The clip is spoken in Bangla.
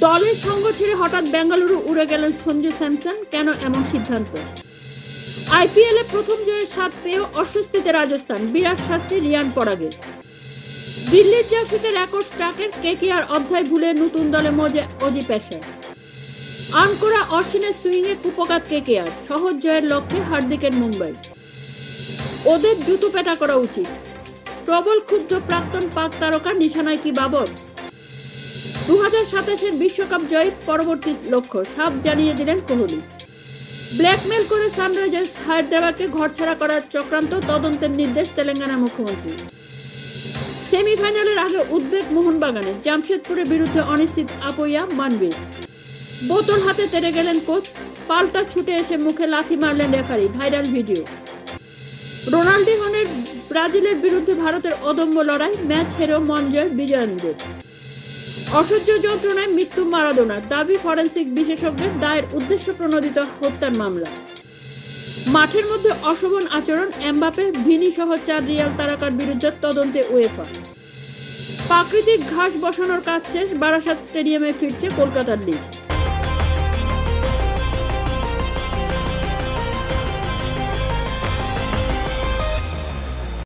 দলের সঙ্গ ছেড়ে হঠাৎ বেঙ্গালুরু উড়ে গেলেন সঞ্জু স্যামসন, কেন এমন সিদ্ধান্ত? আইপিএলে প্রথম জয়ের স্বাদ পেয়েও অস্বস্তিতে রাজস্থান, বিরাট শাস্তি রিয়ান পরাগের। দিল্লির জার্সিতে রেকর্ড স্ট্রাইকের কেকেআর অধ্যায় ভুলে নতুন দলে মজে অজি পেসার। আনকোরা অশ্বিনের সুইংয়ে কুপকাত কেকেআর, সহজ জয়ের লক্ষ্যে হার্দিকের মুম্বাই। ওদের জুতো পেটা করা উচিত। প্রবল ক্ষুব্ধ প্রাক্তন পাক তারকা, নিশানায় কি বাবর? 2027-এর বিশ্বকাপ জয় পরবর্তী লক্ষ্য, সাফ জানিয়ে দিলেন কোহলি। ব্ল্যাকমেল করে সানরাইজার্স হায়দ্রাবাদকে ঘরছাড়া করার চক্রান্ত, তদন্তের নির্দেশ তেলেঙ্গানার মুখ্যমন্ত্রী। সেমিফাইনালের আগে উদ্বেগ মোহনবাগানে, জামশেদপুরের বিরুদ্ধে অনিশ্চিত আপইয়া মানবীর। বোতল হাতে তেড়ে গেলেন কোচ, পাল্টা ছুটে এসে মুখে লাথি মারলেন রেফারি, ভাইরাল ভিডিও। রোনাল্ডিনহোর ব্রাজিলের বিরুদ্ধে ভারতের অদম্য লড়াই, ম্যাচ হেরেও মন জয় বিজয়ীদের। অসহ্য যন্ত্রণায় মৃত্যু মারাদোনার, দাবি ফরেনসিক বিশেষজ্ঞের, দায়ের উদ্দেশ্য প্রণোদিত হত্যার মামলা। মাঠের মধ্যে অশোভন আচরণ, এমবাপে, ভিনি সহ 4 রিয়াল তারকার বিরুদ্ধে তদন্তে উয়েফা। প্রাকৃতিক ঘাস বসানোর কাজ শেষ, বারাসাত স্টেডিয়ামে ফিরছে কলকাতার লিগ।